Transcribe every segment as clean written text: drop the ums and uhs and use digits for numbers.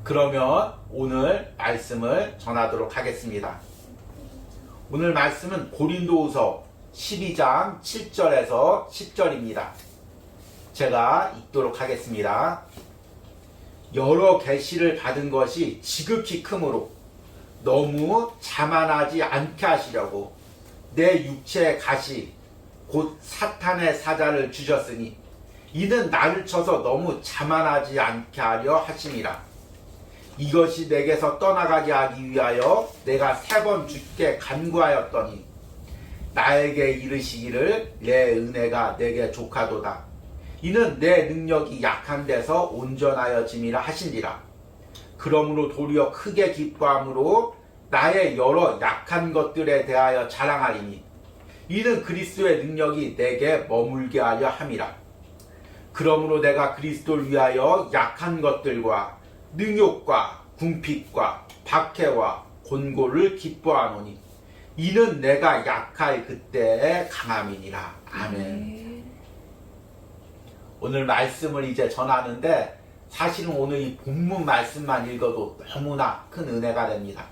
그러면 오늘 말씀을 전하도록 하겠습니다. 오늘 말씀은 고린도후서 12장 7절에서 10절입니다. 제가 읽도록 하겠습니다. 여러 계시를 받은 것이 지극히 크므로 너무 자만하지 않게 하시려고 내 육체의 가시 곧 사탄의 사자를 주셨으니 이는 나를 쳐서 너무 자만하지 않게 하려 하심이라. 이것이 내게서 떠나가게 하기 위하여 내가 3번 주께 간구하였더니 나에게 이르시기를 내 은혜가 내게 족하도다. 이는 내 능력이 약한 데서 온전하여짐이라 하시니라. 그러므로 도리어 크게 기뻐함으로 나의 여러 약한 것들에 대하여 자랑하리니 이는 그리스도의 능력이 내게 머물게 하려 함이라. 그러므로 내가 그리스도를 위하여 약한 것들과 능욕과 궁핍과 박해와 곤고를 기뻐하노니 이는 내가 약할 그때의 강함이니라. 아멘. 오늘 말씀을 이제 전하는데 사실은 오늘 이 본문 말씀만 읽어도 너무나 큰 은혜가 됩니다.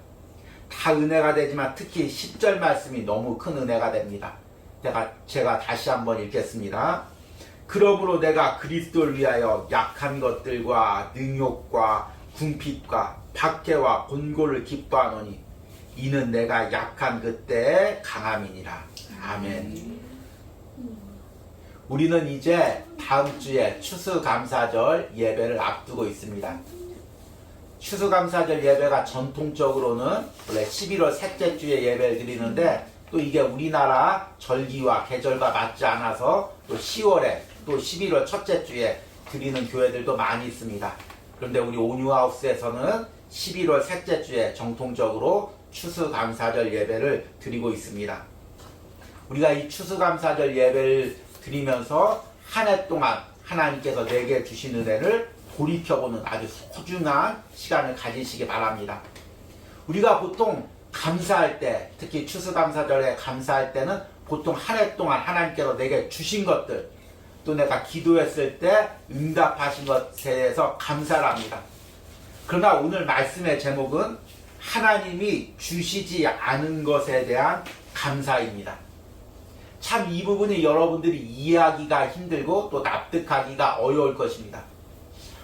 다 은혜가 되지만 특히 10절 말씀이 너무 큰 은혜가 됩니다. 제가 다시 한번 읽겠습니다. 그러므로 내가 그리스도를 위하여 약한 것들과 능욕과 궁핍과 박해와 곤고를 기뻐하노니 이는 내가 약한 그때의 강함이니라. 아멘. 우리는 이제 다음 주에 추수감사절 예배를 앞두고 있습니다. 추수감사절 예배가 전통적으로는 원래 11월 셋째 주에 예배를 드리는데 또 이게 우리나라 절기와 계절과 맞지 않아서 또 10월에 또 11월 첫째 주에 드리는 교회들도 많이 있습니다. 그런데 우리 온유하우스에서는 11월 셋째 주에 정통적으로 추수감사절 예배를 드리고 있습니다. 우리가 이 추수감사절 예배를 드리면서 한 해 동안 하나님께서 내게 주신 은혜를 돌이켜보는 아주 소중한 시간을 가지시기 바랍니다. 우리가 보통 감사할 때, 특히 추수감사절에 감사할 때는 보통 한 해 동안 하나님께서 내게 주신 것들, 또 내가 기도했을 때 응답하신 것에 대해서 감사를 합니다. 그러나 오늘 말씀의 제목은 하나님이 주시지 않은 것에 대한 감사입니다. 참 이 부분이 여러분들이 이해하기가 힘들고 또 납득하기가 어려울 것입니다.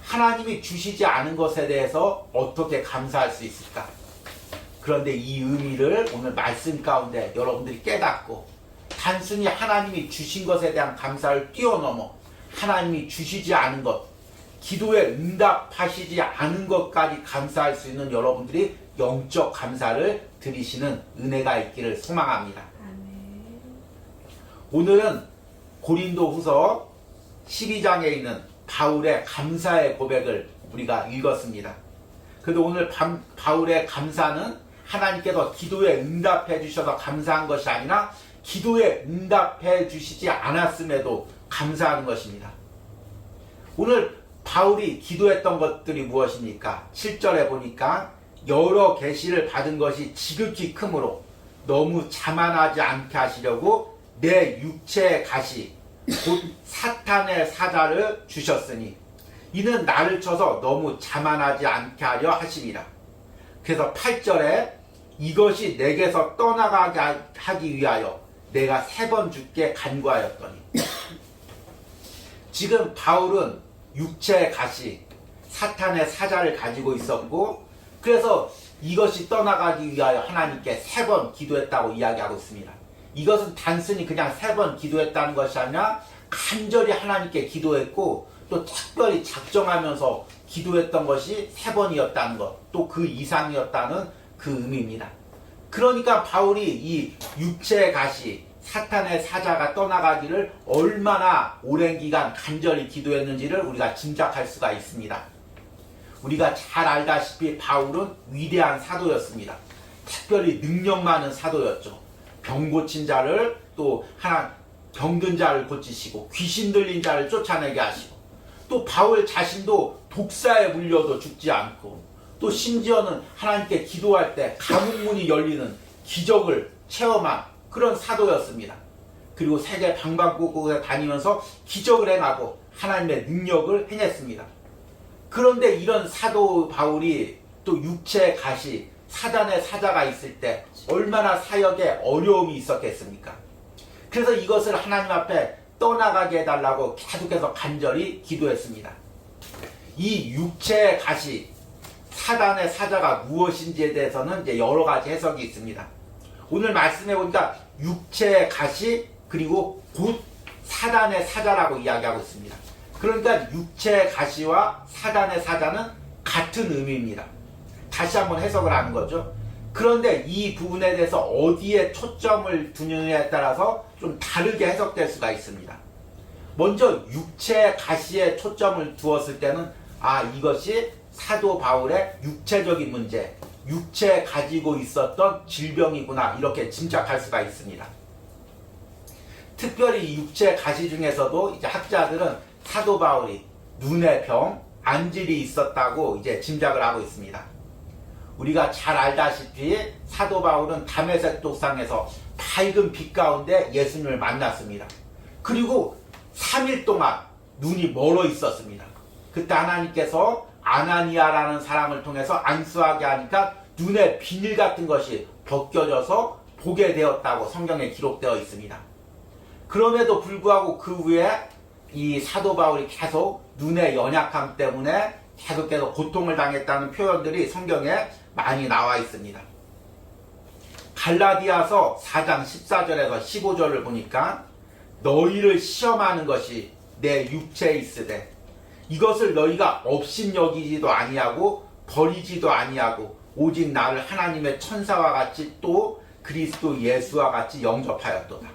하나님이 주시지 않은 것에 대해서 어떻게 감사할 수 있을까? 그런데 이 의미를 오늘 말씀 가운데 여러분들이 깨닫고 단순히 하나님이 주신 것에 대한 감사를 뛰어넘어 하나님이 주시지 않은 것, 기도에 응답하시지 않은 것까지 감사할 수 있는 여러분들이 영적 감사를 드리시는 은혜가 있기를 소망합니다. 오늘은 고린도후서 12장에 있는 바울의 감사의 고백을 우리가 읽었습니다. 그런데 오늘 바울의 감사는 하나님께서 기도에 응답해 주셔서 감사한 것이 아니라 기도에 응답해 주시지 않았음에도 감사하는 것입니다. 오늘 바울이 기도했던 것들이 무엇입니까? 7절에 보니까 여러 계시를 받은 것이 지극히 크므로 너무 자만하지 않게 하시려고 내 육체의 가시 곧 사탄의 사자를 주셨으니 이는 나를 쳐서 너무 자만하지 않게 하려 하심이라. 그래서 8절에 이것이 내게서 떠나가게 하기 위하여 내가 3번 주께 간구하였더니 지금 바울은 육체의 가시 사탄의 사자를 가지고 있었고 그래서 이것이 떠나가기 위하여 하나님께 3번 기도했다고 이야기하고 있습니다. 이것은 단순히 그냥 3번 기도했다는 것이 아니라 간절히 하나님께 기도했고 또 특별히 작정하면서 기도했던 것이 3번이었다는 것, 또 그 이상이었다는 그 의미입니다. 그러니까 바울이 이 육체의 가시, 사탄의 사자가 떠나가기를 얼마나 오랜 기간 간절히 기도했는지를 우리가 짐작할 수가 있습니다. 우리가 잘 알다시피 바울은 위대한 사도였습니다. 특별히 능력 많은 사도였죠. 병 고친 자를 또 병든 자를 고치시고 귀신 들린 자를 쫓아내게 하시고 또 바울 자신도 독사에 물려도 죽지 않고 또 심지어는 하나님께 기도할 때 감옥문이 열리는 기적을 체험한 그런 사도였습니다. 그리고 세계 방방곡곡에 다니면서 기적을 행하고 하나님의 능력을 행했습니다. 그런데 이런 사도 바울이 또 육체의 가시, 사단의 사자가 있을 때 얼마나 사역에 어려움이 있었겠습니까? 그래서 이것을 하나님 앞에 떠나가게 해달라고 계속해서 간절히 기도했습니다. 이 육체의 가시, 사단의 사자가 무엇인지에 대해서는 이제 여러 가지 해석이 있습니다. 오늘 말씀해 보니까 육체의 가시 그리고 곧 사단의 사자라고 이야기하고 있습니다. 그러니까 육체의 가시와 사단의 사자는 같은 의미입니다. 다시 한번 해석을 하는 거죠. 그런데 이 부분에 대해서 어디에 초점을 두느냐에 따라서 좀 다르게 해석될 수가 있습니다. 먼저 육체의 가시에 초점을 두었을 때는 이것이 사도 바울의 육체적인 문제, 육체에 가지고 있었던 질병이구나 이렇게 짐작할 수가 있습니다. 특별히 육체 가시 중에서도 이제 학자들은 사도 바울이 눈의 병, 안질이 있었다고 이제 짐작을 하고 있습니다. 우리가 잘 알다시피 사도 바울은 다메섹 도상에서 밝은 빛 가운데 예수님을 만났습니다. 그리고 3일 동안 눈이 멀어 있었습니다. 그때 하나님께서 아나니아라는 사람을 통해서 안수하게 하니까 눈에 비닐 같은 것이 벗겨져서 보게 되었다고 성경에 기록되어 있습니다. 그럼에도 불구하고 그 후에 이 사도 바울이 계속 눈의 연약함 때문에 계속해서 고통을 당했다는 표현들이 성경에 많이 나와 있습니다. 갈라디아서 4장 14절에서 15절을 보니까 너희를 시험하는 것이 내 육체에 있으되 이것을 너희가 업신여기지도 아니하고 버리지도 아니하고 오직 나를 하나님의 천사와 같이 또 그리스도 예수와 같이 영접하였도다.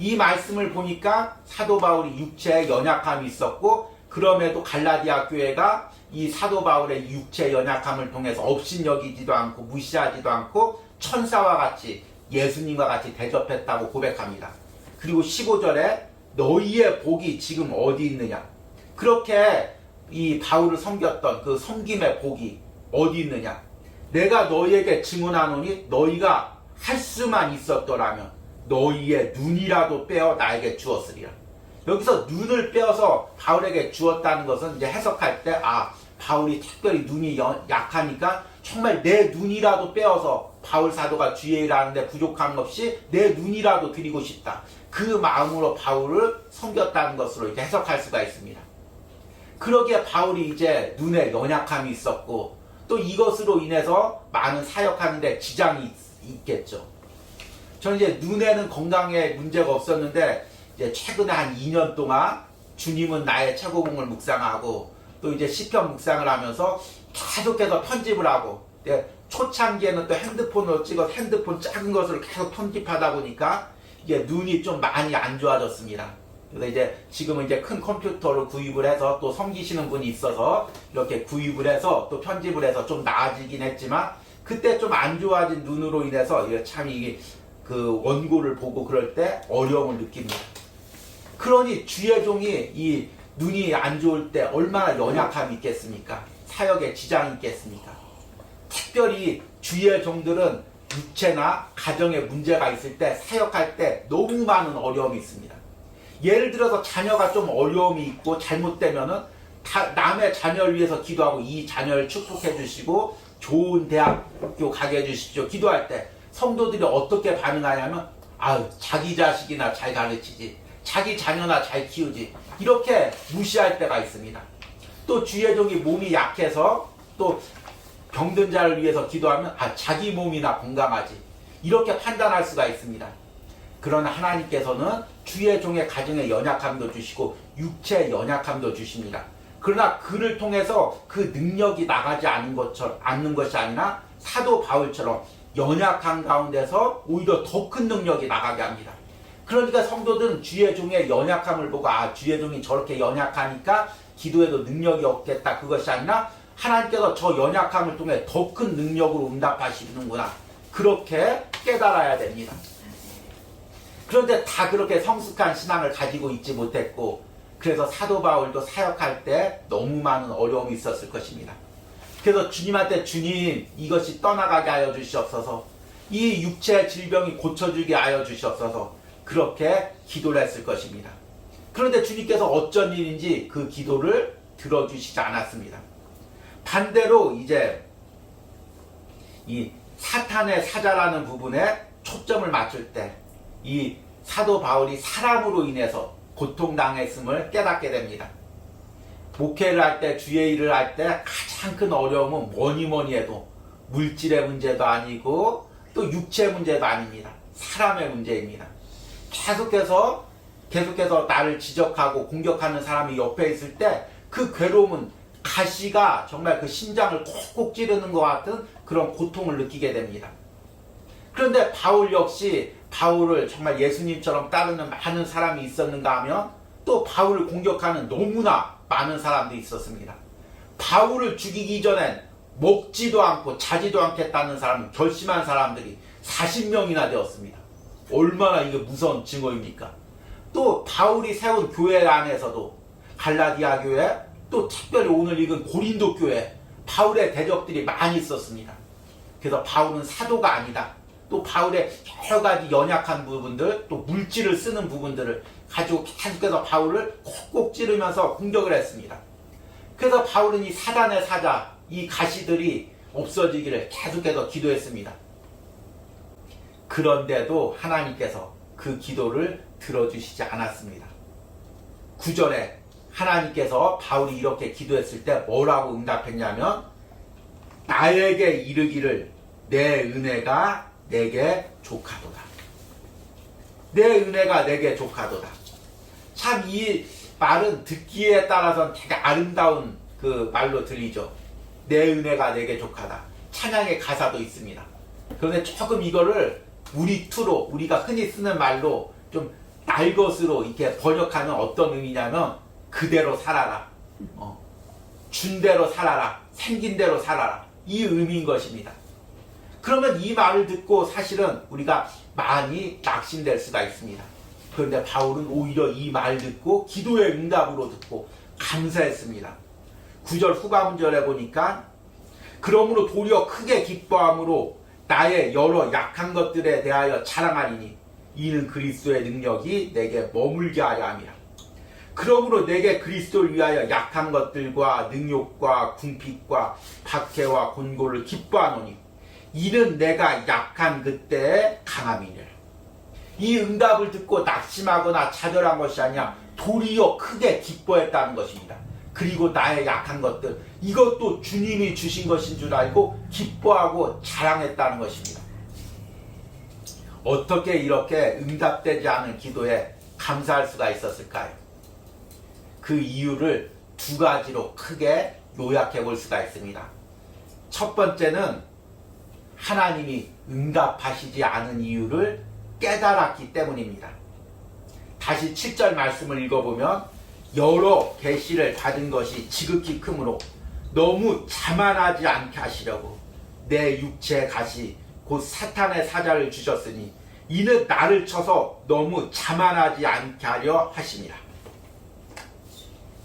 이 말씀을 보니까 사도 바울이 육체에 연약함이 있었고 그럼에도 갈라디아 교회가 이 사도 바울의 육체 연약함을 통해서 업신여기지도 않고 무시하지도 않고 천사와 같이 예수님과 같이 대접했다고 고백합니다. 그리고 15절에 너희의 복이 지금 어디 있느냐? 그렇게 이 바울을 섬겼던 그 섬김의 복이 어디 있느냐? 내가 너희에게 증언하노니 너희가 할 수만 있었더라면 너희의 눈이라도 빼어 나에게 주었으리라. 여기서 눈을 빼어서 바울에게 주었다는 것은 이제 해석할 때 바울이 특별히 눈이 약하니까 정말 내 눈이라도 빼어서 바울 사도가 주의 일하는데 부족함 없이 내 눈이라도 드리고 싶다. 그 마음으로 바울을 섬겼다는 것으로 이제 해석할 수가 있습니다. 그러기에 바울이 이제 눈에 연약함이 있었고 또 이것으로 인해서 많은 사역하는데 지장이 있겠죠. 저는 이제 눈에는 건강에 문제가 없었는데 이제 최근에 한 2년 동안 주님은 나의 최고봉을 묵상하고 또 이제 시편 묵상을 하면서 계속해서 편집을 하고 초창기에는 또 핸드폰으로 찍어서 핸드폰 작은 것을 계속 편집하다 보니까 이게 눈이 좀 많이 안 좋아졌습니다. 그래서 이제 지금은 이제 큰 컴퓨터를 구입을 해서 또 섬기시는 분이 있어서 이렇게 구입을 해서 또 편집을 해서 좀 나아지긴 했지만 그때 좀 안 좋아진 눈으로 인해서 참 이게 그 원고를 보고 그럴 때 어려움을 느낍니다. 그러니 주의 종이 이 눈이 안 좋을 때 얼마나 연약함이 있겠습니까? 사역에 지장이 있겠습니까? 특별히 주의 종들은 육체나 가정에 문제가 있을 때 사역할 때 너무 많은 어려움이 있습니다. 예를 들어서 자녀가 좀 어려움이 있고 잘못되면은 남의 자녀를 위해서 기도하고 이 자녀를 축복해 주시고 좋은 대학교 가게 해주십시오 기도할 때 성도들이 어떻게 반응하냐면 자기 자식이나 잘 가르치지 자기 자녀나 잘 키우지 이렇게 무시할 때가 있습니다. 또 주의 종이 몸이 약해서 또 병든 자를 위해서 기도하면 자기 몸이나 건강하지 이렇게 판단할 수가 있습니다. 그러나 하나님께서는 주의 종의 가정에 연약함도 주시고 육체의 연약함도 주십니다. 그러나 그를 통해서 그 능력이 나가지 않는 것이 아니라 사도 바울처럼 연약한 가운데서 오히려 더 큰 능력이 나가게 합니다. 그러니까 성도들은 주의 종의 연약함을 보고 주의 종이 저렇게 연약하니까 기도에도 능력이 없겠다 그것이 아니라 하나님께서 저 연약함을 통해 더 큰 능력으로 응답하시는구나 그렇게 깨달아야 됩니다. 그런데 다 그렇게 성숙한 신앙을 가지고 있지 못했고 그래서 사도 바울도 사역할 때 너무 많은 어려움이 있었을 것입니다. 그래서 주님한테 주님 이것이 떠나가게 하여 주시옵소서 이 육체의 질병이 고쳐주게 하여 주시옵소서 그렇게 기도를 했을 것입니다. 그런데 주님께서 어쩐 일인지 그 기도를 들어주시지 않았습니다. 반대로 이제 이 사탄의 사자라는 부분에 초점을 맞출 때 이 사도 바울이 사람으로 인해서 고통당했음을 깨닫게 됩니다. 목회를 할 때, 주의 일을 할 때 가장 큰 어려움은 뭐니 해도 물질의 문제도 아니고 또 육체의 문제도 아닙니다. 사람의 문제입니다. 계속해서 나를 지적하고 공격하는 사람이 옆에 있을 때 그 괴로움은 가시가 정말 그 심장을 콕콕 찌르는 것 같은 그런 고통을 느끼게 됩니다. 그런데 바울 역시 바울을 정말 예수님처럼 따르는 많은 사람이 있었는가 하면 또 바울을 공격하는 너무나 많은 사람들이 있었습니다. 바울을 죽이기 전엔 먹지도 않고 자지도 않겠다는 사람, 결심한 사람들이 40명이나 되었습니다. 얼마나 이게 무서운 증거입니까? 또 바울이 세운 교회 안에서도 갈라디아 교회, 또 특별히 오늘 읽은 고린도 교회, 바울의 대적들이 많이 있었습니다. 그래서 바울은 사도가 아니다. 또 바울의 여러 가지 연약한 부분들, 또 물질을 쓰는 부분들을 가지고 계속해서 바울을 콕콕 찌르면서 공격을 했습니다. 그래서 바울은 이 사단의 사자, 이 가시들이 없어지기를 계속해서 기도했습니다. 그런데도 하나님께서 그 기도를 들어주시지 않았습니다. 9절에 하나님께서 바울이 이렇게 기도했을 때 뭐라고 응답했냐면 나에게 이르기를 내 은혜가 내게 족하도다. 내 은혜가 내게 족하도다. 참 이 말은 듣기에 따라서는 되게 아름다운 그 말로 들리죠. 내 은혜가 내게 족하다. 찬양의 가사도 있습니다. 그런데 조금 이거를 우리 투로 우리가 흔히 쓰는 말로 좀 날것으로 이렇게 번역하면 어떤 의미냐면 그대로 살아라. 준 대로 살아라. 생긴 대로 살아라. 이 의미인 것입니다. 그러면 이 말을 듣고 사실은 우리가 많이 낙심될 수가 있습니다. 그런데 바울은 오히려 이 말 듣고 기도의 응답으로 듣고 감사했습니다. 9절 후반절에 보니까 그러므로 도리어 크게 기뻐함으로 나의 여러 약한 것들에 대하여 자랑하리니 이는 그리스도의 능력이 내게 머물게 하려 함이라. 그러므로 내게 그리스도를 위하여 약한 것들과 능욕과 궁핍과 박해와 곤고를 기뻐하노니 이는 내가 약한 그때의 강함이니라. 이 응답을 듣고 낙심하거나 좌절한 것이 아니라 도리어 크게 기뻐했다는 것입니다. 그리고 나의 약한 것들, 이것도 주님이 주신 것인 줄 알고 기뻐하고 자랑했다는 것입니다. 어떻게 이렇게 응답되지 않은 기도에 감사할 수가 있었을까요? 그 이유를 두 가지로 크게 요약해 볼 수가 있습니다. 첫 번째는 하나님이 응답하시지 않은 이유를 깨달았기 때문입니다. 다시 7절 말씀을 읽어보면 여러 계시를 받은 것이 지극히 크므로 너무 자만하지 않게 하시려고 내 육체의 가시 곧 사탄의 사자를 주셨으니 이는 나를 쳐서 너무 자만하지 않게 하려 하심이라.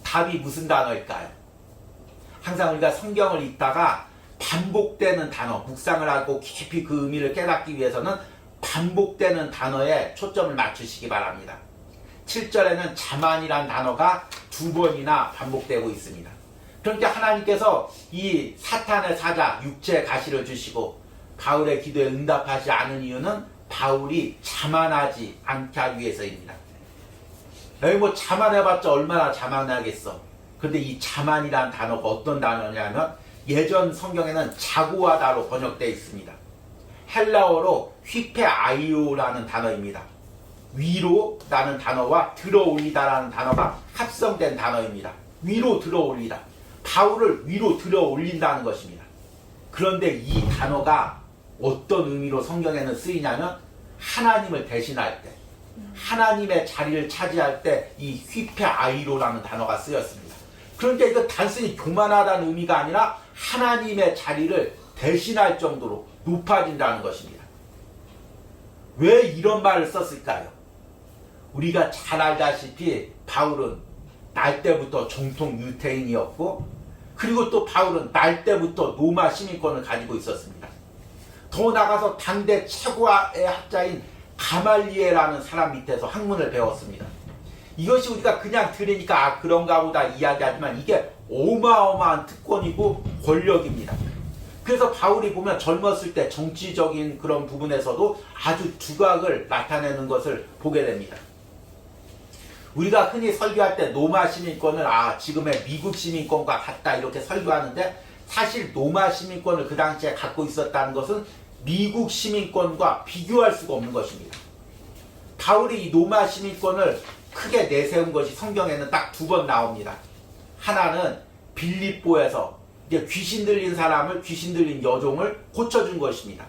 답이 무슨 단어일까요? 항상 우리가 성경을 읽다가 반복되는 단어, 묵상을 하고 깊이 그 의미를 깨닫기 위해서는 반복되는 단어에 초점을 맞추시기 바랍니다. 7절에는 자만이란 단어가 2번이나 반복되고 있습니다. 그러니까 하나님께서 이 사탄의 사자, 육체의 가시를 주시고 바울의 기도에 응답하지 않은 이유는 바울이 자만하지 않게 하기 위해서입니다. 여기 뭐 자만해봤자 얼마나 자만하겠어. 그런데 이 자만이란 단어가 어떤 단어냐면 예전 성경에는 자고하다로 번역되어 있습니다. 헬라어로 휘페아이오라는 단어입니다. 위로라는 단어와 들어올리다라는 단어가 합성된 단어입니다. 위로 들어올리다. 바울을 위로 들어올린다는 것입니다. 그런데 이 단어가 어떤 의미로 성경에는 쓰이냐면 하나님을 대신할 때, 하나님의 자리를 차지할 때 이 휘페아이로라는 단어가 쓰였습니다. 그러니까 이건 단순히 교만하다는 의미가 아니라 하나님의 자리를 대신할 정도로 높아진다는 것입니다. 왜 이런 말을 썼을까요? 우리가 잘 알다시피 바울은 날 때부터 정통 유태인이었고 그리고 또 바울은 날 때부터 로마 시민권을 가지고 있었습니다. 더 나가서 당대 최고의 학자인 가말리엘이라는 사람 밑에서 학문을 배웠습니다. 이것이 우리가 그냥 들으니까 그런가 보다 이야기하지만 이게 어마어마한 특권이고 권력입니다. 그래서 바울이 보면 젊었을 때 정치적인 그런 부분에서도 아주 두각을 나타내는 것을 보게 됩니다. 우리가 흔히 설교할 때 로마 시민권을 지금의 미국 시민권과 같다 이렇게 설교하는데, 사실 로마 시민권을 그 당시에 갖고 있었다는 것은 미국 시민권과 비교할 수가 없는 것입니다. 바울이 이 로마 시민권을 크게 내세운 것이 성경에는 딱 2번 나옵니다. 하나는 빌립보에서 이제 귀신 들린 사람을, 귀신 들린 여종을 고쳐준 것입니다.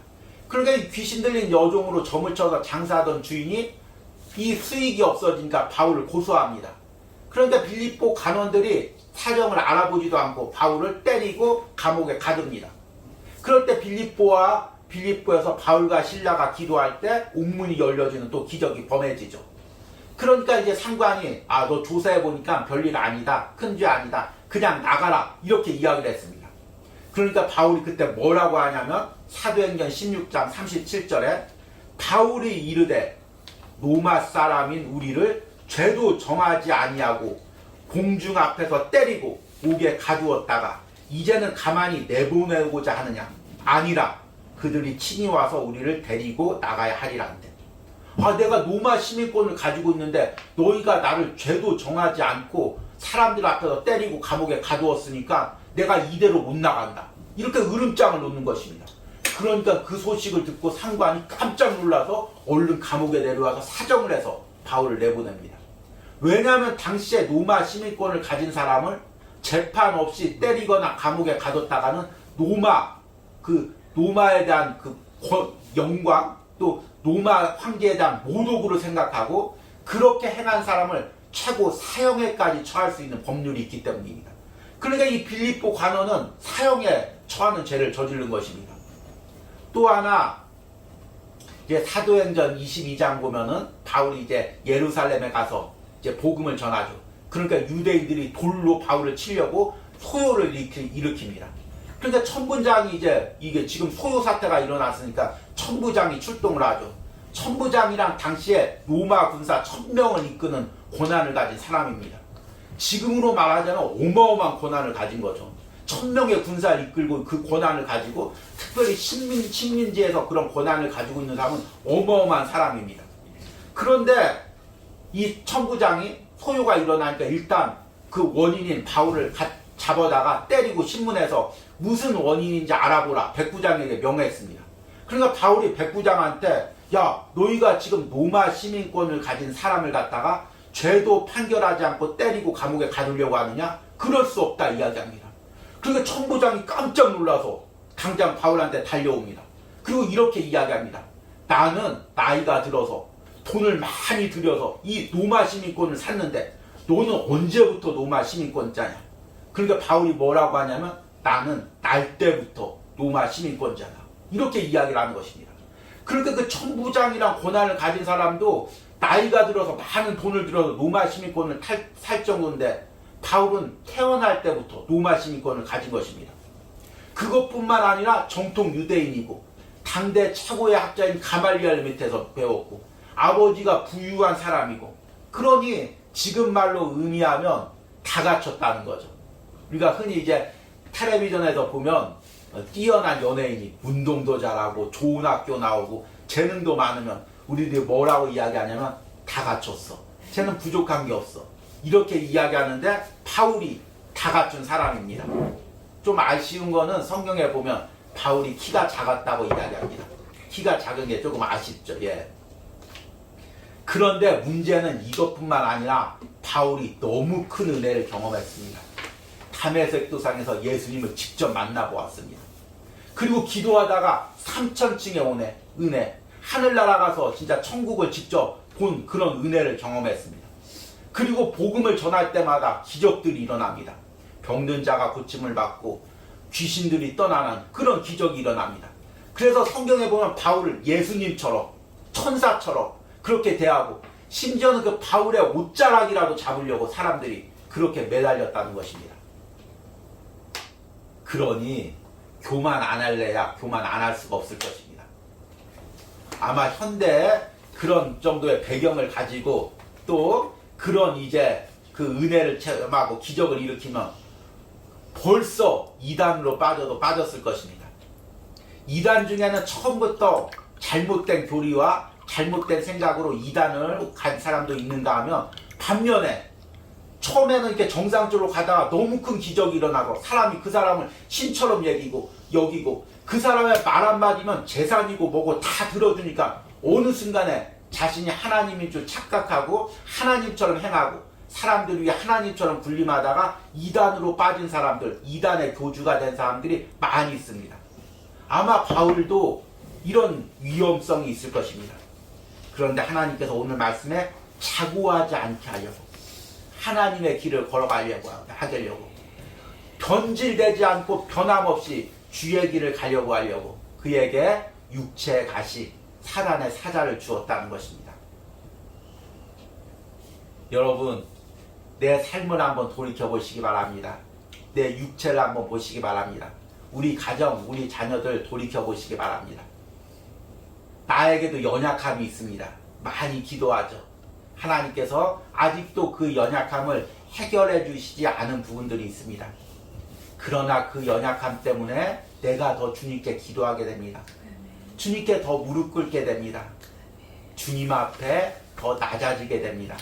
그러니까 이 귀신 들린 여종으로 점을 쳐서 장사하던 주인이 이 수익이 없어지니까 바울을 고소합니다. 그런데 빌립보 간원들이 사정을 알아보지도 않고 바울을 때리고 감옥에 가둡니다. 그럴 때 빌립보에서 바울과 실라가 기도할 때 옥문이 열려지는 또 기적이 범해지죠. 그러니까 이제 상관이 너 조사해보니까 별일 아니다, 큰 죄 아니다, 그냥 나가라 이렇게 이야기를 했습니다. 그러니까 바울이 그때 뭐라고 하냐면 사도행전 16장 37절에 바울이 이르되 로마 사람인 우리를 죄도 정하지 아니하고 공중 앞에서 때리고 옥에 가두었다가 이제는 가만히 내보내고자 하느냐? 아니라 그들이 친히 와서 우리를 데리고 나가야 하리라는데, 내가 로마 시민권을 가지고 있는데 너희가 나를 죄도 정하지 않고 사람들 앞에서 때리고 감옥에 가두었으니까 내가 이대로 못 나간다, 이렇게 으름장을 놓는 것입니다. 그러니까 그 소식을 듣고 상관이 깜짝 놀라서 얼른 감옥에 내려와서 사정을 해서 바울을 내보냅니다. 왜냐하면 당시에 로마 시민권을 가진 사람을 재판 없이 때리거나 감옥에 가뒀다가는 로마에 대한 영광, 또 로마 황제에 대한 모독으로 생각하고 그렇게 행한 사람을 최고 사형에까지 처할 수 있는 법률이 있기 때문입니다. 그러니까 이 빌립보 관원은 사형에 처하는 죄를 저지른 것입니다. 또 하나, 이제 사도행전 22장 보면은 바울이 이제 예루살렘에 가서 이제 복음을 전하죠. 그러니까 유대인들이 돌로 바울을 치려고 소요를 일으킵니다. 그러니까 천부장이 이게 지금 소요 사태가 일어났으니까 천부장이 출동을 하죠. 천부장이랑 당시에 로마 군사 1000명을 이끄는 권한을 가진 사람입니다. 지금으로 말하자면 어마어마한 권한을 가진 거죠. 1000명의 군사를 이끌고 그 권한을 가지고, 특별히 식민지에서 그런 권한을 가지고 있는 사람은 어마어마한 사람입니다. 그런데 이 천부장이 소요가 일어나니까 일단 그 원인인 바울을 잡아다가 때리고 신문에서 무슨 원인인지 알아보라 백부장에게 명했습니다. 그러니까 바울이 백부장한테 너희가 지금 로마 시민권을 가진 사람을 갖다가 죄도 판결하지 않고 때리고 감옥에 가두려고 하느냐? 그럴 수 없다 이야기합니다. 그러니까 천부장이 깜짝 놀라서 당장 바울한테 달려옵니다. 그리고 이렇게 이야기합니다. 나는 나이가 들어서 돈을 많이 들여서 이 로마 시민권을 샀는데 너는 언제부터 로마 시민권자냐? 그러니까 바울이 뭐라고 하냐면 나는 날 때부터 로마 시민권자다, 이렇게 이야기를 하는 것입니다. 그러니까 그 천부장이랑 권한을 가진 사람도 나이가 들어서 많은 돈을 들여서 로마 시민권을 살 정도인데 바울은 태어날 때부터 로마 시민권을 가진 것입니다. 그것뿐만 아니라 정통 유대인이고 당대 최고의 학자인 가말리엘 밑에서 배웠고 아버지가 부유한 사람이고, 그러니 지금 말로 의미하면 다 갖췄다는 거죠. 우리가 흔히 이제 텔레비전에서 보면 뛰어난 연예인이 운동도 잘하고 좋은 학교 나오고 재능도 많으면 우리들이 뭐라고 이야기하냐면 다 갖췄어, 쟤는 부족한 게 없어, 이렇게 이야기하는데 바울이 다 갖춘 사람입니다. 좀 아쉬운 거는 성경에 보면 바울이 키가 작았다고 이야기합니다. 키가 작은 게 조금 아쉽죠. 그런데 문제는 이것뿐만 아니라 바울이 너무 큰 은혜를 경험했습니다. 담에색 도상에서 예수님을 직접 만나보았습니다. 그리고 기도하다가 3000층에 은혜, 하늘나라 가서 진짜 천국을 직접 본 그런 은혜를 경험했습니다. 그리고 복음을 전할 때마다 기적들이 일어납니다. 병든 자가 고침을 받고 귀신들이 떠나는 그런 기적이 일어납니다. 그래서 성경에 보면 바울을 예수님처럼, 천사처럼 그렇게 대하고, 심지어는 그 바울의 옷자락이라도 잡으려고 사람들이 그렇게 매달렸다는 것입니다. 그러니 교만 안 할래야 교만 안 할 수가 없을 것입니다. 아마 현대에 그런 정도의 배경을 가지고 또 그런 이제 그 은혜를 체험하고 기적을 일으키면 벌써 이단으로 빠져도 빠졌을 것입니다. 이단 중에는 처음부터 잘못된 교리와 잘못된 생각으로 이단을 간 사람도 있는가 하면, 반면에 처음에는 이렇게 정상적으로 가다가 너무 큰 기적이 일어나고 사람이 그 사람을 신처럼 여기고 그 사람의 말 한마디면 재산이고 뭐고 다 들어주니까 어느 순간에 자신이 하나님인 줄 착각하고 하나님처럼 행하고 사람들 위해 하나님처럼 군림하다가 이단으로 빠진 사람들, 이단의 교주가 된 사람들이 많이 있습니다. 아마 바울도 이런 위험성이 있을 것입니다. 그런데 하나님께서 오늘 말씀에 자고하지 않게 하려고, 하나님의 길을 걸어가려고 하려고, 변질되지 않고 변함없이 주의 길을 가려고 하려고 그에게 육체의 가시, 사단의 사자를 주었다는 것입니다. 여러분, 내 삶을 한번 돌이켜보시기 바랍니다. 내 육체를 한번 보시기 바랍니다. 우리 가정, 우리 자녀들 돌이켜보시기 바랍니다. 나에게도 연약함이 있습니다. 많이 기도하죠. 하나님께서 아직도 그 연약함을 해결해 주시지 않은 부분들이 있습니다. 그러나 그 연약함 때문에 내가 더 주님께 기도하게 됩니다. 주님께 더 무릎 꿇게 됩니다. 주님 앞에 더 낮아지게 됩니다.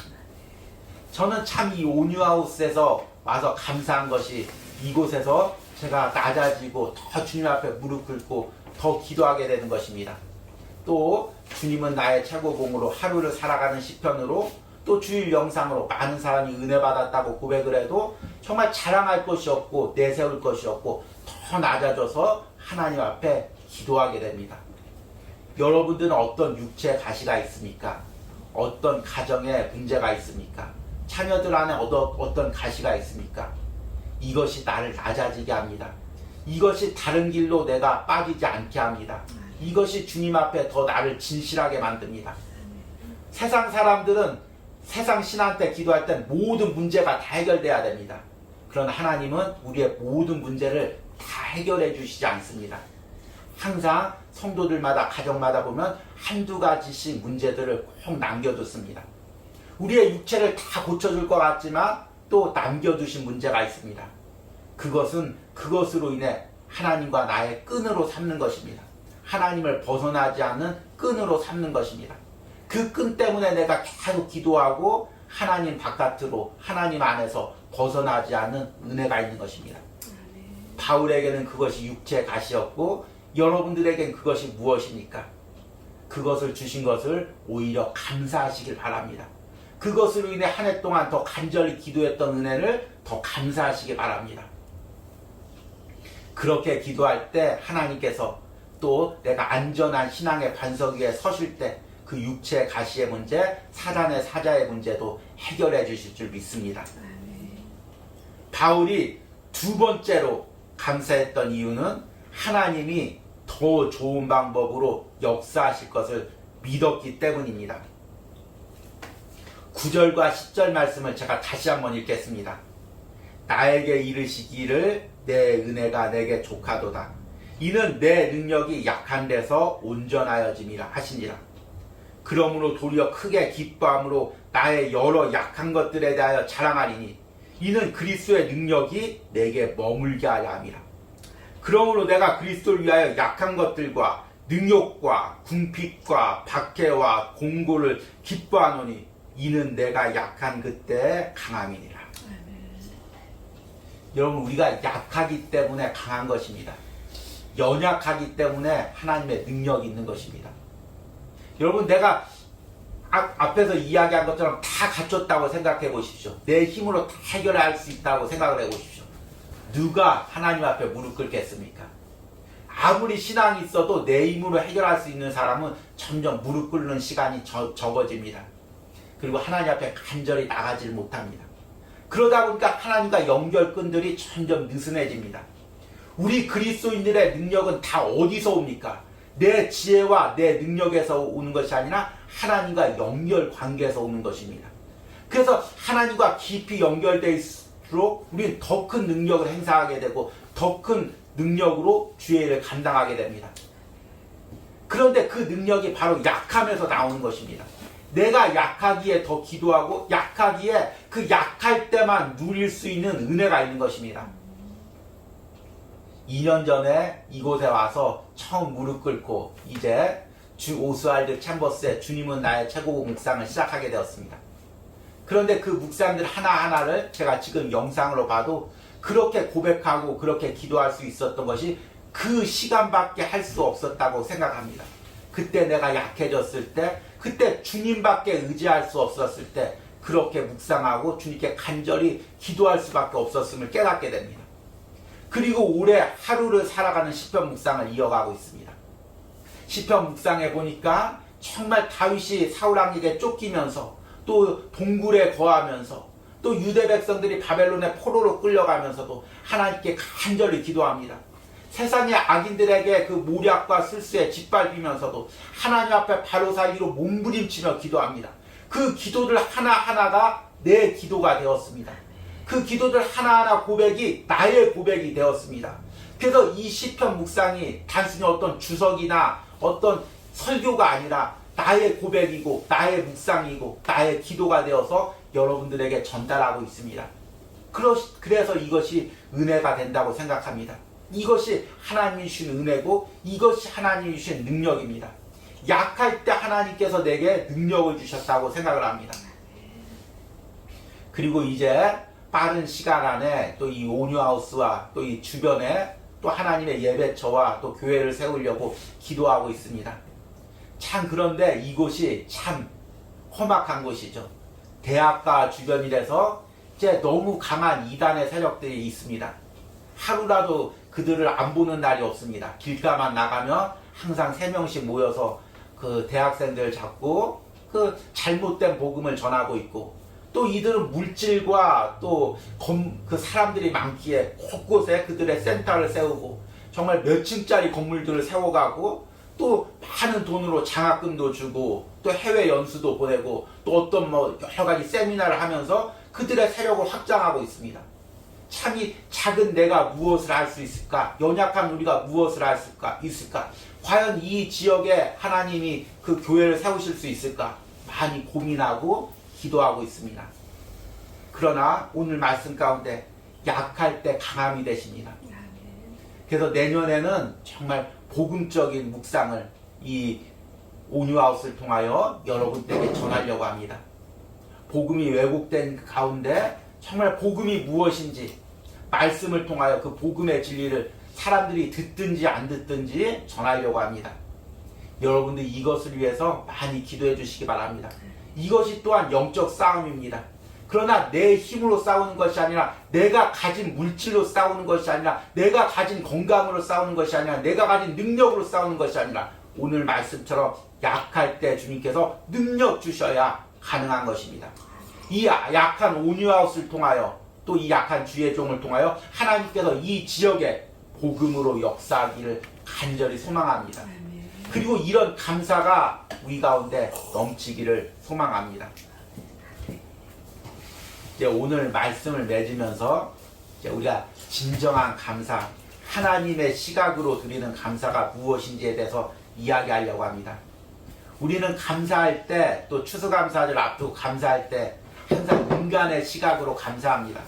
저는 참 이 온유하우스에서 와서 감사한 것이, 이곳에서 제가 낮아지고 더 주님 앞에 무릎 꿇고 더 기도하게 되는 것입니다. 또 주님은 나의 최고봉으로 하루를 살아가는 시편으로, 또 주일 영상으로 많은 사람이 은혜 받았다고 고백을 해도 정말 자랑할 것이 없고 내세울 것이 없고 더 낮아져서 하나님 앞에 기도하게 됩니다. 여러분들은 어떤 육체의 가시가 있습니까? 어떤 가정에 문제가 있습니까? 자녀들 안에 어떤 가시가 있습니까? 이것이 나를 낮아지게 합니다. 이것이 다른 길로 내가 빠지지 않게 합니다. 이것이 주님 앞에 더 나를 진실하게 만듭니다. 세상 사람들은 세상 신한테 기도할 땐 모든 문제가 다 해결돼야 됩니다. 그러나 하나님은 우리의 모든 문제를 다 해결해 주시지 않습니다. 항상 성도들마다, 가정마다 보면 한두 가지씩 문제들을 꼭 남겨두습니다. 우리의 육체를 다 고쳐줄 것 같지만 또 남겨두신 문제가 있습니다. 그것은 그것으로 인해 하나님과 나의 끈으로 삼는 것입니다. 하나님을 벗어나지 않는 끈으로 삼는 것입니다. 그 끈 때문에 내가 계속 기도하고 하나님 바깥으로, 하나님 안에서 벗어나지 않는 은혜가 있는 것입니다. 바울에게는 그것이 육체의 가시였고, 여러분들에겐 그것이 무엇입니까? 그것을 주신 것을 오히려 감사하시길 바랍니다. 그것으로 인해 한 해 동안 더 간절히 기도했던 은혜를 더 감사하시길 바랍니다. 그렇게 기도할 때 하나님께서 또 내가 안전한 신앙의 반석 위에 서실 때 그 육체의 가시의 문제, 사단의 사자의 문제도 해결해 주실 줄 믿습니다. 바울이 두 번째로 감사했던 이유는 하나님이 더 좋은 방법으로 역사하실 것을 믿었기 때문입니다. 9절과 10절 말씀을 제가 다시 한번 읽겠습니다. 나에게 이르시기를 내 은혜가 내게 족하도다. 이는 내 능력이 약한 데서 온전하여짐이라 하시니라. 그러므로 도리어 크게 기뻐함으로 나의 여러 약한 것들에 대하여 자랑하리니 이는 그리스도의 능력이 내게 머물게 하려 함이라. 그러므로 내가 그리스도를 위하여 약한 것들과 능욕과 궁핍과 박해와 공고를 기뻐하노니 이는 내가 약한 그때 강함이니라. 여러분, 우리가 약하기 때문에 강한 것입니다. 연약하기 때문에 하나님의 능력이 있는 것입니다. 여러분, 내가 앞에서 이야기한 것처럼 다 갖췄다고 생각해 보십시오. 내 힘으로 다 해결할 수 있다고 생각을 해 보십시오. 누가 하나님 앞에 무릎 꿇겠습니까? 아무리 신앙이 있어도 내 힘으로 해결할 수 있는 사람은 점점 무릎 꿇는 시간이 적어집니다. 그리고 하나님 앞에 간절히 나가질 못합니다. 그러다 보니까 하나님과 연결끈들이 점점 느슨해집니다. 우리 그리스도인들의 능력은 다 어디서 옵니까? 내 지혜와 내 능력에서 오는 것이 아니라 하나님과 연결 관계에서 오는 것입니다. 그래서 하나님과 깊이 연결될수록 우리는 더 큰 능력을 행사하게 되고 더 큰 능력으로 주의 일을 감당하게 됩니다. 그런데 그 능력이 바로 약함에서 나오는 것입니다. 내가 약하기에 더 기도하고 약하기에 그 약할 때만 누릴 수 있는 은혜가 있는 것입니다. 2년 전에 이곳에 와서 처음 무릎 꿇고 이제 주 오스왈드 챔버스의 주님은 나의 최고 묵상을 시작하게 되었습니다. 그런데 그 묵상들 하나하나를 제가 지금 영상으로 봐도 그렇게 고백하고 그렇게 기도할 수 있었던 것이 그 시간밖에 할 수 없었다고 생각합니다. 그때 내가 약해졌을 때, 그때 주님밖에 의지할 수 없었을 때 그렇게 묵상하고 주님께 간절히 기도할 수밖에 없었음을 깨닫게 됩니다. 그리고 올해 하루를 살아가는 시편 묵상을 이어가고 있습니다. 시편 묵상에 보니까 정말 다윗이 사울왕에게 쫓기면서 또 동굴에 거하면서 또 유대 백성들이 바벨론의 포로로 끌려가면서도 하나님께 간절히 기도합니다. 세상의 악인들에게 그 모략과 술수에 짓밟히면서도 하나님 앞에 바로사 위로 몸부림치며 기도합니다. 그 기도들 하나하나가 내 기도가 되었습니다. 그 기도들 하나하나 고백이 나의 고백이 되었습니다. 그래서 이 시편 묵상이 단순히 어떤 주석이나 어떤 설교가 아니라 나의 고백이고 나의 묵상이고 나의 기도가 되어서 여러분들에게 전달하고 있습니다. 그래서 이것이 은혜가 된다고 생각합니다. 이것이 하나님이 주신 은혜고 이것이 하나님이 주신 능력입니다. 약할 때 하나님께서 내게 능력을 주셨다고 생각을 합니다. 그리고 이제 빠른 시간 안에 또 이 온유하우스와 또 이 주변에 또 하나님의 예배처와 또 교회를 세우려고 기도하고 있습니다. 참 그런데 이곳이 참 험악한 곳이죠. 대학가 주변이라서 이제 너무 강한 이단의 세력들이 있습니다. 하루라도 그들을 안 보는 날이 없습니다. 길가만 나가면 항상 3명씩 모여서 그 대학생들 잡고 그 잘못된 복음을 전하고 있고, 또 이들은 물질과 또 그 사람들이 많기에 곳곳에 그들의 센터를 세우고 정말 몇 층짜리 건물들을 세워가고 또 많은 돈으로 장학금도 주고 또 해외 연수도 보내고 또 어떤 여러 가지 세미나를 하면서 그들의 세력을 확장하고 있습니다. 참 이 작은 내가 무엇을 할 수 있을까? 연약한 우리가 무엇을 할 수 있을까? 과연 이 지역에 하나님이 그 교회를 세우실 수 있을까? 많이 고민하고 기도하고 있습니다. 그러나 오늘 말씀 가운데 약할 때 강함이 되십니다. 그래서 내년에는 정말 복음적인 묵상을 이 온유하우스를 통하여 여러분들에게 전하려고 합니다. 복음이 왜곡된 가운데 정말 복음이 무엇인지 말씀을 통하여 그 복음의 진리를 사람들이 듣든지 안 듣든지 전하려고 합니다. 여러분들 이것을 위해서 많이 기도해 주시기 바랍니다. 이것이 또한 영적 싸움입니다. 그러나 내 힘으로 싸우는 것이 아니라 내가 가진 물질로 싸우는 것이 아니라 내가 가진 건강으로 싸우는 것이 아니라 내가 가진 능력으로 싸우는 것이 아니라 오늘 말씀처럼 약할 때 주님께서 능력 주셔야 가능한 것입니다. 이 약한 온유하우스를 통하여 또 이 약한 주의 종을 통하여 하나님께서 이 지역에 복음으로 역사하기를 간절히 소망합니다. 그리고 이런 감사가 우리 가운데 넘치기를 소망합니다. 이제 오늘 말씀을 맺으면서 이제 우리가 진정한 감사, 하나님의 시각으로 드리는 감사가 무엇인지에 대해서 이야기하려고 합니다. 우리는 감사할 때, 또 추수감사절 앞두고 감사할 때 항상 인간의 시각으로 감사합니다.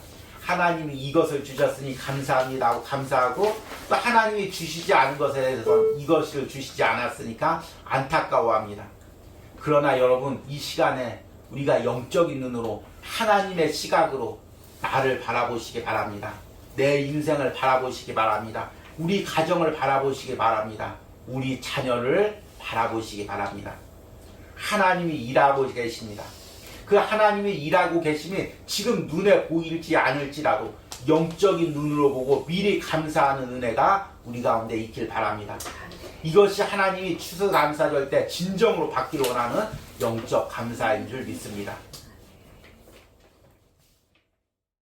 하나님이 이것을 주셨으니 감사합니다 하고 감사하고, 또 하나님이 주시지 않은 것에 대해서 이것을 주시지 않았으니까 안타까워합니다. 그러나 여러분, 이 시간에 우리가 영적인 눈으로 하나님의 시각으로 나를 바라보시기 바랍니다. 내 인생을 바라보시기 바랍니다. 우리 가정을 바라보시기 바랍니다. 우리 자녀를 바라보시기 바랍니다. 하나님이 일하고 계십니다. 그 하나님이 일하고 계심이 지금 눈에 보일지 않을지라도 영적인 눈으로 보고 미리 감사하는 은혜가 우리 가운데 있길 바랍니다. 이것이 하나님이 추수감사절 때 진정으로 받기를 원하는 영적 감사인 줄 믿습니다.